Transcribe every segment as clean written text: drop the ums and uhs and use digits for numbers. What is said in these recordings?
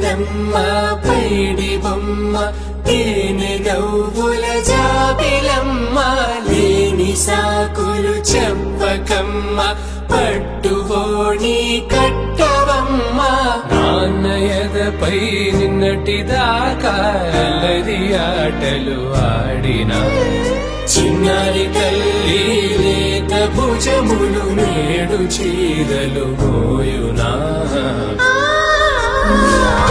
బొమ్మ పైడి బొమ్మ తేనె నవ్వుల జాబిలమ్మ లేని సాకులు చెప్పకమ్మ పట్టువోణి కట్టవమ్మ నాన్నయదపై నిన్నటిదాకా అల్లరి ఆటలు ఆడినా చిన్నారి తల్లి లేత భుజములు నేడు చీరలు మోయునా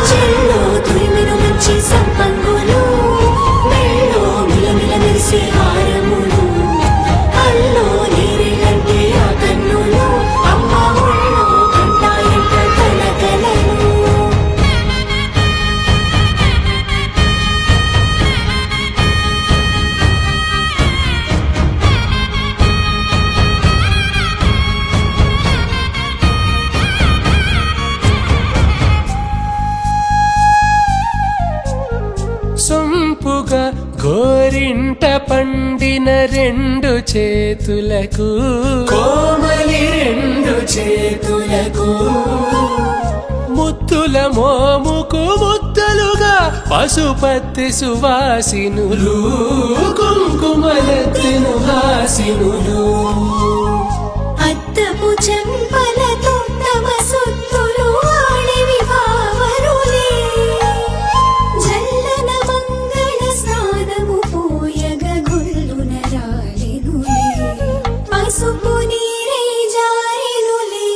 చెల్లో తురిమిను మంచి సంపంగులు మెళ్ళో మిలమిల మెరిసే హారములు అల్లో నీరిలంటే ఆ కన్నులు అమ్మ ఒళ్ళో కంటాయంట కలకలను సొంపుగా గోరింట పండిన రెండు చేతులకు కోమలి రెండు చేతులకు ముత్తుల మోముకు ముద్దలుగా పశుపతి సువాసినులు కుంకుమలెత్తిను హాసినులు అద్దపు చెంపలతో తమ సొత్తులు ఆడివి భావరులే జల్లన మంగళ స్నానము పోయగ గుల్లున రాలినులే పసుపు నీరే జారినులే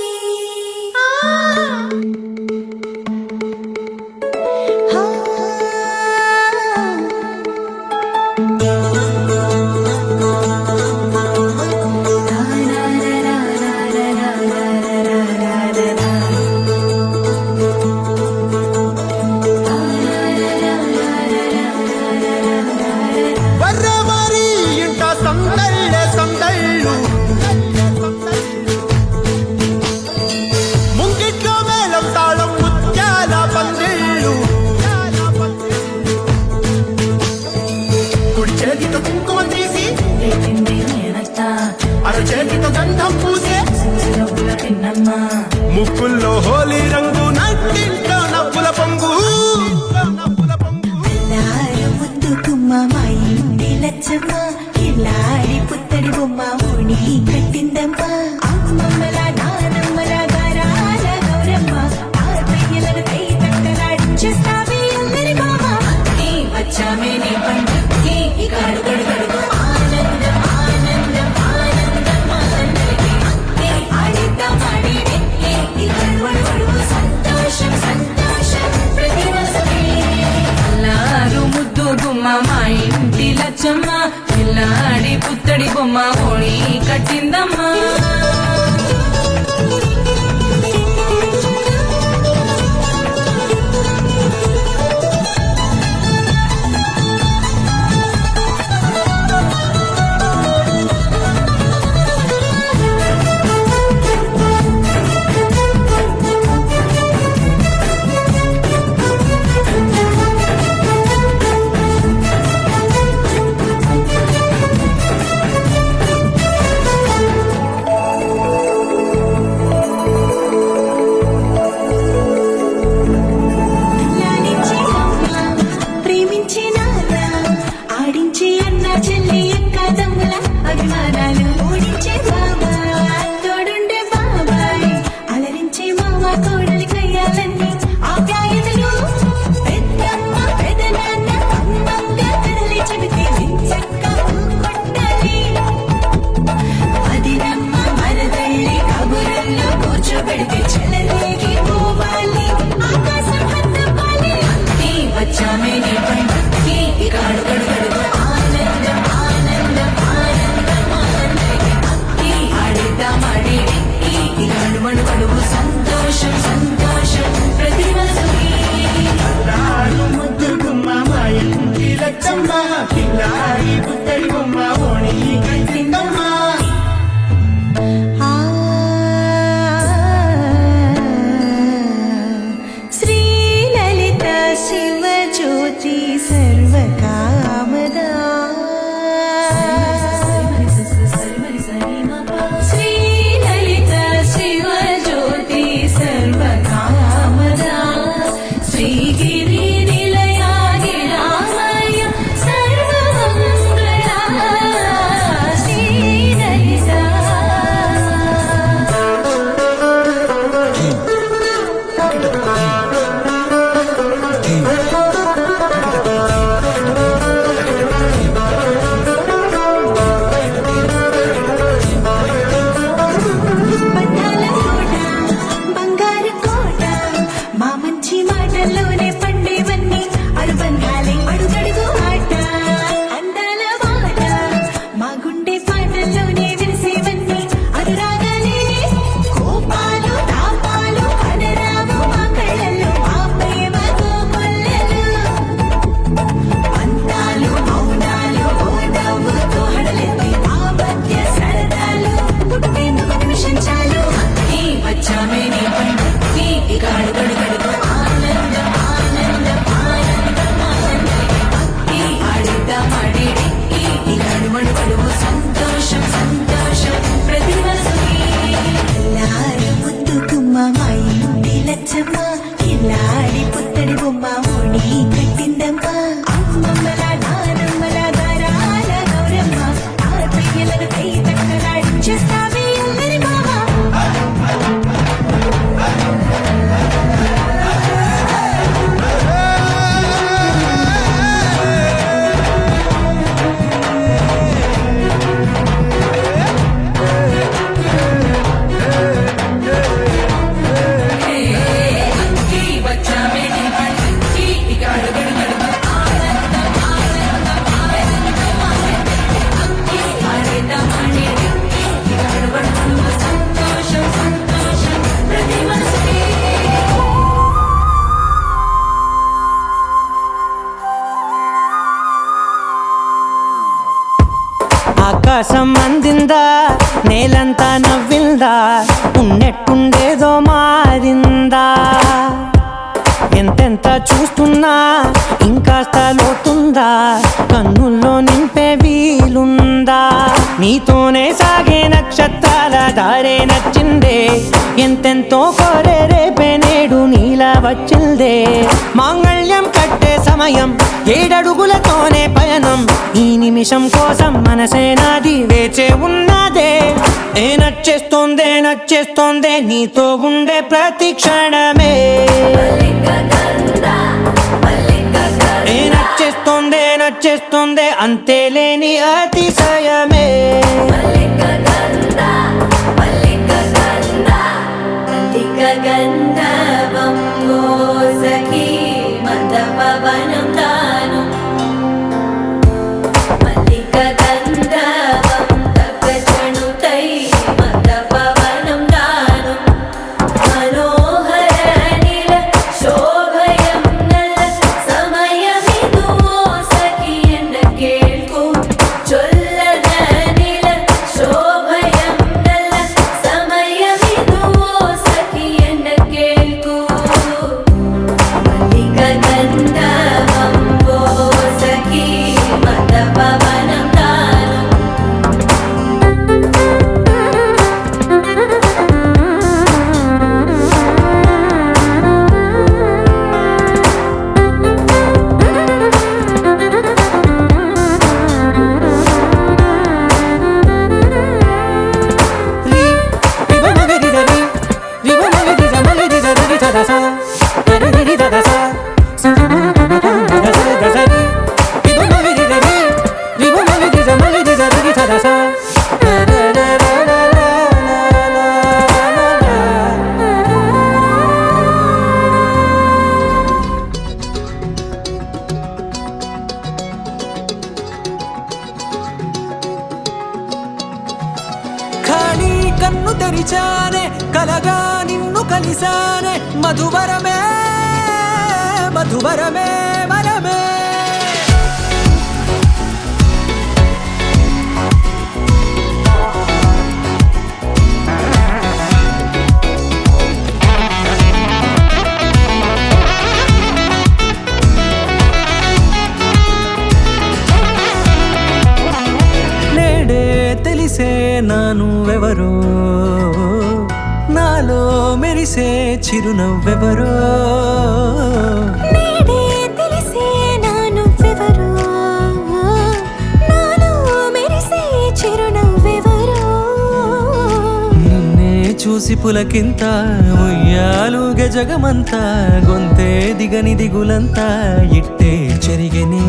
ముక్కుల్లో హోలీ రంగు నట్టింట్లో నవ్వుల పొంగు ముందు కుమ్మ మా ఇంటి లచ్చమ్మ ఇల్లాడి పుత్తడి బొమ్మ ఓణి కట్టిందమ్మ అమ్మమ్మల నానమ్మల గారాల గౌరమ్మ ఆర్పయ్యలను కై తట్టలాడించేస్తావే అందరి మామ అత్తే వచ్చామే నీ పండుగకి ఇక అడుగడు గడుగు ఆనందం ఆనందం ఆనందం అందరికి అత్తే ఆడిద్దాం ఆడిడే ఇక అడుగడు సంతోషం సంతోషం ప్రతివాసమే అల్లారు ముద్దు గుమ్మ మా ఇంటి లచ్చమ్మ పిల్లాడి పుత్తడి బొమ్మ ఓణి కట్టిందమ్మా లచ్చమ్మ కిల్లాడి పుత్తడి బొమ్మ ఓణి కట్టిందమ్మ అమ్మమ్మల నానమ్మల గారాల గౌరమ్మ తాతయ్యలను కై తక్కలాడించేస్తావే అల్లరి మామ ఆకాశం అందిందా నేలంతా నవ్విందా ఉన్నట్టుండేదో మారిందా ఎంతెంత చూస్తున్నా ఇంకాస్త లోతుందా కన్నుల్లో నింపే వీలుందా నీతోనే సాగే నక్షత్రాల దారే నచ్చిందే ఎంతెంతో కోరే రేపే నేడు నీలా వచ్చిందే మాంగళ్యం కట్టే సమయం 7 అడుగులతోనే పయనం ఈ నిమిషం కోసం మనసే నాది వేచే ఉన్నదే నచ్చేస్తోందే నీతో ఉండే ప్రతి క్షణమే నచ్చేస్తోందే అంతేలేని అతిశయమే కన్ను తెరిచానే కలగా నిన్ను కలిసానే మధువరమే వరమే నేడే తెలిసే నానువెవరో నాలో మెరిసే చిరునవ్వెవరో నేడే తెలిసే నానువెవరో నాలో మెరిసే చిరునవ్వెవరో నిన్నే చూసి పులకింత ఉయ్యాలుగే జగమంతా గొంతే దిగని దిగులంతా ఇట్టే చెరిగెనే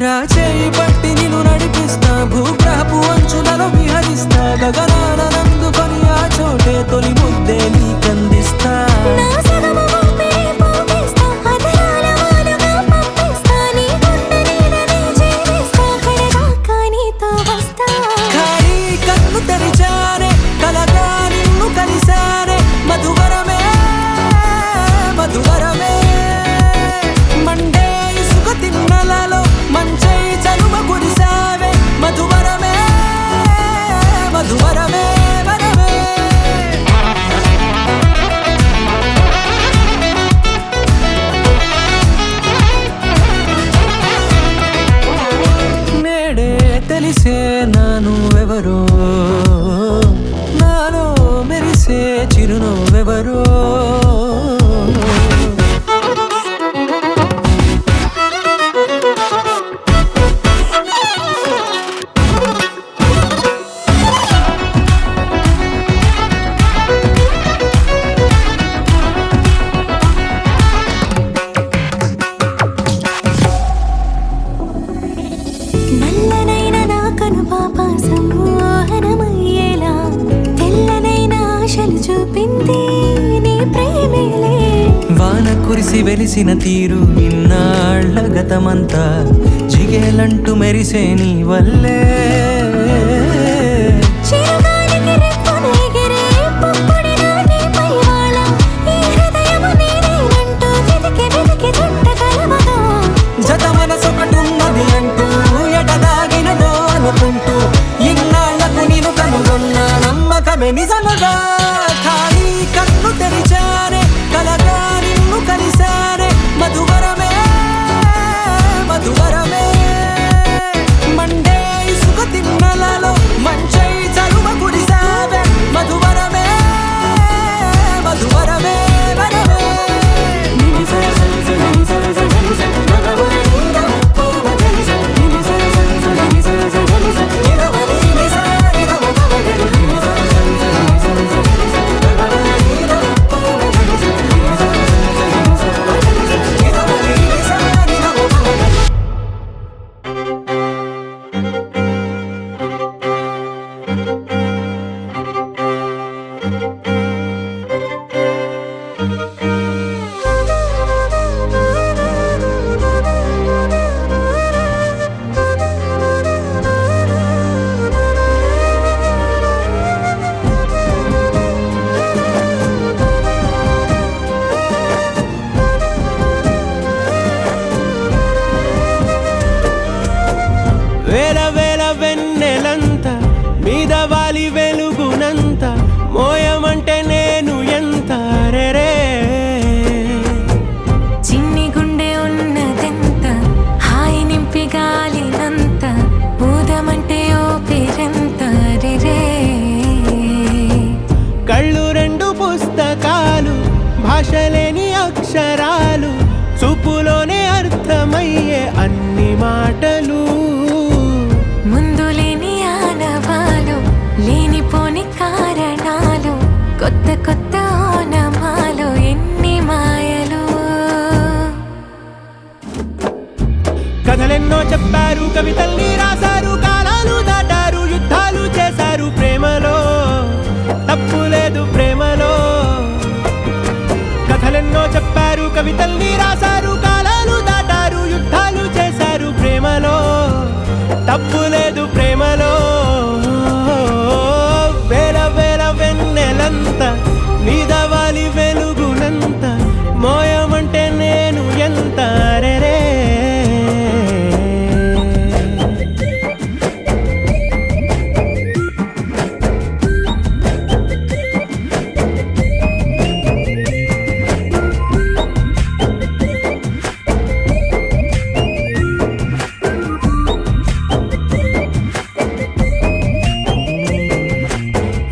రాచేయి పట్టి నిన్ను నడిపిస్తా భూగ్రహపు అంచులలో విహరిస్తా గగనాన నందుకొని ఆ చోటే తొలి ముద్దే నీకందిస్తా నా సగము ఊపిరి పోగేస్తా అధరాల వాలుగా పంపిస్తా నీ గుండె నీడనే జీవిస్తా కడదాకా నీతో వస్తా ఖాళీ కన్ను తెరిచానే కలగా నిన్ను కలిసానే మధువరమే మండే ఇసుక తిన్నలలో మంచై చలువ కురిసావే మధువరమే వరమే వాన కురిసి వెలిసిన తీరు ఇన్నాళ్ళ గతమంతా జిగేలంటూ మెరిసే నీ వల్లే చిరుగాలికి రెప్పను ఎగిరే పుప్పొడిన నీ పైవాళ ఈ హృదయము నీదేనంటూ వెతికి వెతికి జంట కలవగా జత మనసొకటున్నది అంటూ ఎటదాగినదో అనుకుంటూ ఇన్నాళ్లకు నేను కనుగొన్న నమ్మకమే నిజముగా ఖాళీ కన్ను తెరిచానే కలగా నిన్ను కలిసానే మధువరమే మధువరమే మండే ఇసుక తిన్నలలో మంచై చలువ కురిసావే మధువరమే మధువరమే వరమే వేల వేల వెన్నెలంత మీద వాలి వెలుగునంత మోయమంటే నేను ఎంత రెరే చిన్ని గుండె ఉన్నదెంత హాయి నింపి గాలినంత ఊదమంటే ఓపిరెంత రే కళ్ళు రెండు పుస్తకాలు భాషలేని అక్షరాలు చూపులోనే అర్థమయ్యే అన్ని మాటలు ముందు లేని ఆనవాలు లేనిపోని కారణాలు కొత్త కొత్త ఓనమాలు ఎన్ని మాయలు కథలెన్నో చెప్పారు కవితల్ని రాశారు కాలాలు దాటారు యుద్ధాలు చేశారు ప్రేమలో తప్పు లేదు ప్రేమలో కథలెన్నో చెప్పారు కవితల్ని రాశారు కాలాలు దాటారు యుద్ధాలు చేశారు ప్రేమలో తప్పు లేదు ప్రేమలో వేల వేల వెన్నెలంత మీద వాలి వెలుగునంత మోయమంటే నేను ఎంత రెరే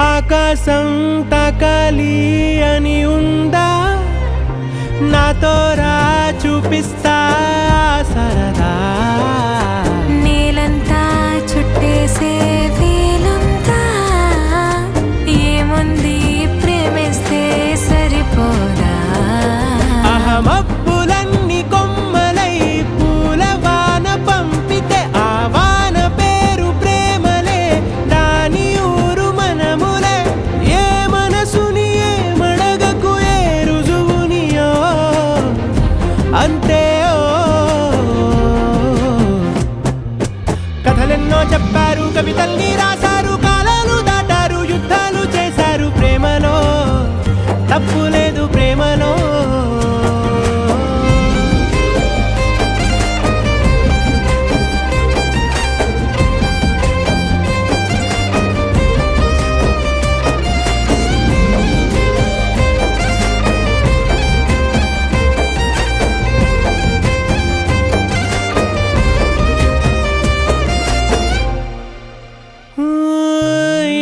ఆకాశం తాకాలి అని ఉందా నాతో రా చూపిస్తా సరదా నేలంతా చుట్టేసే వీలుందా ఏముంది ప్రేమిస్తే సరిపోదా అహమబ్బులన్నీ కొమ్మలై పూల వాన పంపితే ఆ వాన పేరు ప్రేమలే దాని ఊరు మనములే ఏ మనసుని ఏ మడగకు ఏ రుజువునియో అంతే కథలెన్నో చెప్పారు కవితల్ని రాశారు కాలాలు దాటారు యుద్ధాలు చేశారు ప్రేమలో తప్పు లేదు ప్రేమలో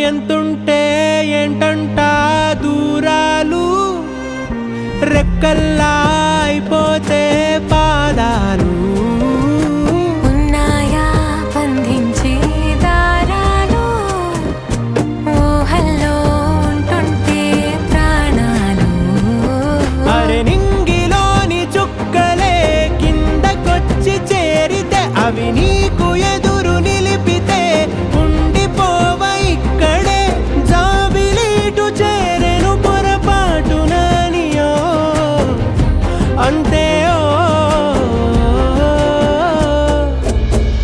ఎంతుంటే ఏంటంట దూరాలు రెక్కల్లా అయిపోతే పాదాలు ఉన్నాయా బంధించే దారాలు ఊహల్లో ఉంటుంటే ప్రాణాలు అరే నింగిలోని చుక్కలే కిందకొచ్చి చేరితే అవి నీకు ఎదురు నిలిపితే ఉండిపోవ ఇక్కడే జాబిలీటు చేరెను పొరపాటు నానియో అంతే ఓ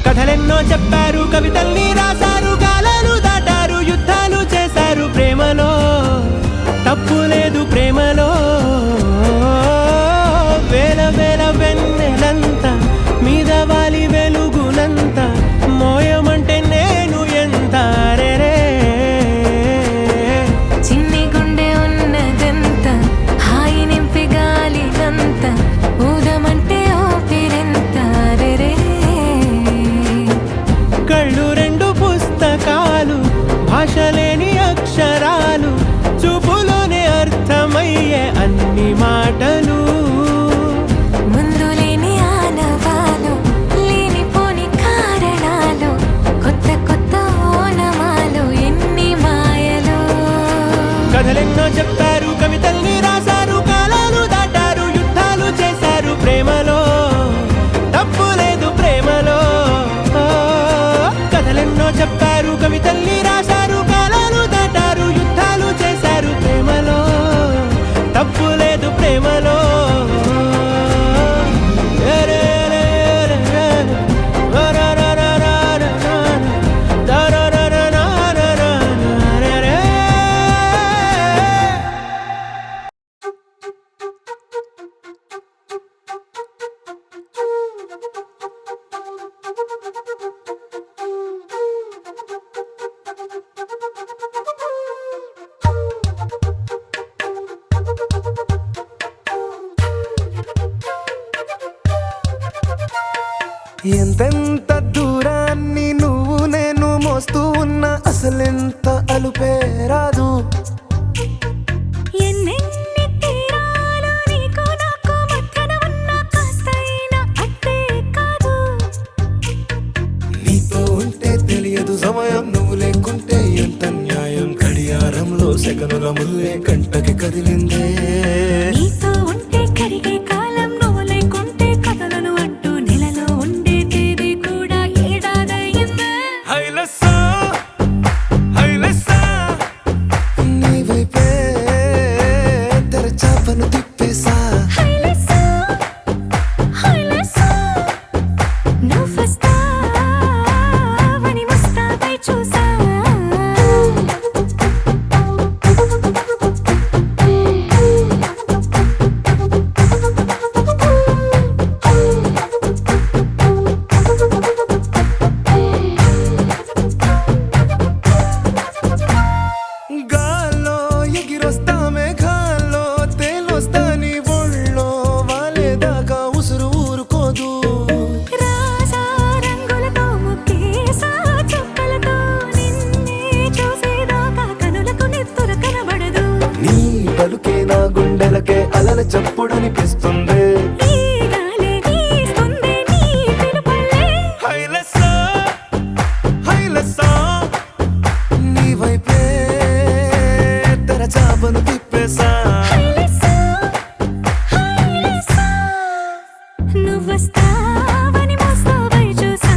కథలెన్నో చెప్పారు కవితల్ని రాశారు కాలాలు దాటారు యుద్ధాలు చేశారు ప్రేమలో తప్పు లేదు ప్రేమలో వేల వేల వెన్నెలంత మీద వాలి వెలుగునంత మోయమంటే నేను ఎంత రే చిన్ని గుండె ఉన్నదంత హాయి నింపి గాలినంత ఊదమంటే ఊపిరెంత రే కళ్ళు రెండు పుస్తకాలు భాష లేని అక్షరాలు చూపులోనే అర్థమయ్యే అన్ని మాటలు ముందు లేని ఆనవాలు లేనిపోని కారణాలు కొత్త కొత్త ఓనమాలు ఎన్ని మాయలు కథలెన్నో చెప్పారు కవితల్ని రాశారు కాలాలు దాటారు యుద్ధాలు చేశారు ప్రేమలో తప్పు లేదు ప్రేమలో కథలెన్నో చెప్పారు కవితల్ని రాశారు కాలాలు దాటారు యుద్ధాలు చేశారు ప్రేమలో తప్పు లేదు ప్రేమలో ఎంతెంత దూరాన్ని నువ్వు నేను మోస్తూ ఉన్నా అసలెంత అలుపే రాదు ఎన్నెన్ని తీరాలు నీకు నాకు మధ్యన ఉన్న కాస్తైనా అట్టే కాదు నీతో ఉంటే తెలియదు సమయం నువ్వు లేకుంటే ఎంత న్యాయం గడియారంలో సెకనుల ముల్లే కంటకి కదిలిందే నీతో ఉంటే కరిగే కాలం నువ్వు లేకుంటే కథలను అంటూ నెలలో ఉండే తేదీ కూడా ఏడాదయ్యిందే హైలెస్సా హైలెస్సా నీ వైపే తెరచాపను తిప్పేసా హైలెస్సా హైలెస్సా నువ్వొస్తావని ముస్తాబై చూసా గాల్లో ఎగిరొస్తా మేఘాల్లో తేలొస్తా నీ ఒళ్ళో వాలేదాకా ఉసురు ఊరుకోదు రాజా రంగులతో ముక్కేసా చుక్కలతో నిన్నే చూసేదాకా కనులకు నెత్తుర కనబడదు నీ పలుకే నా గుండెలకే అలల చప్పుడనిపిస్తుంది ఈ గాలే వీస్తుంది నీ పిలుపులే హైలెస్సా హైలెస్సా నీ వైపే తెరచాపను తిప్పేసా హైలెస్సా హైలెస్సా నువ్వొస్తావని ముస్తాబై చూసా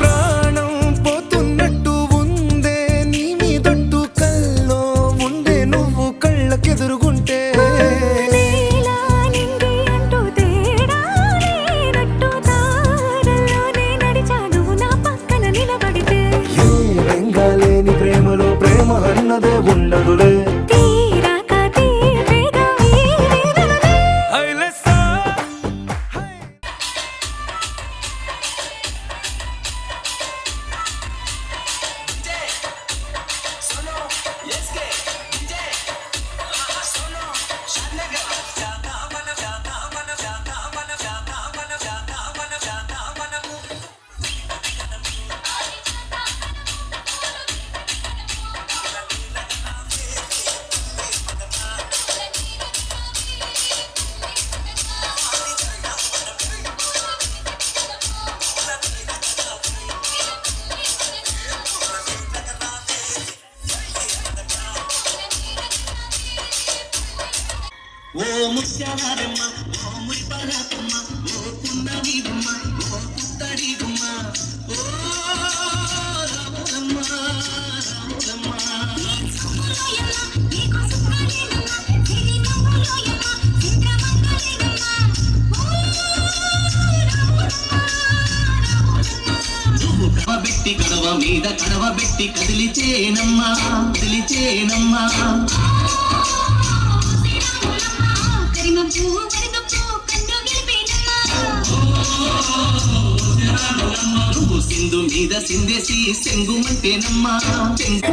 ప్రాణం పోతున్నట్టు ఉందే నీ మీదొట్టు కల్లో ఉండే నువ్వు కళ్ళకెదురుగుంటే నీలా నింగి అంటూ తేడా లేనట్టు దారుల్లోనే నడిచా నువ్వు నా పక్కన నిలబడితే ఏ బెంగాలేని ప్రేమలో ప్రేమ అన్నదే ఉండదులే తీరాక తీపిగా ఈ వేదనలే హైలెస్సా ఓ ముత్యాలమ్మ ఓ మురిపాలమ్మ ఓ పున్నమి బొమ్మ ఓ పుత్తడి బొమ్మ ఓ రాములమ్మ రాములమ్మ నువ్వు కడవబెట్టి కడవ మీద కడవబెట్టి కదిలిచేనమ్మా కదిలిచేనమ్మా నువ్వు సింధు మీద సిందేసి సెంగుమంటేనమ్మా చెంగు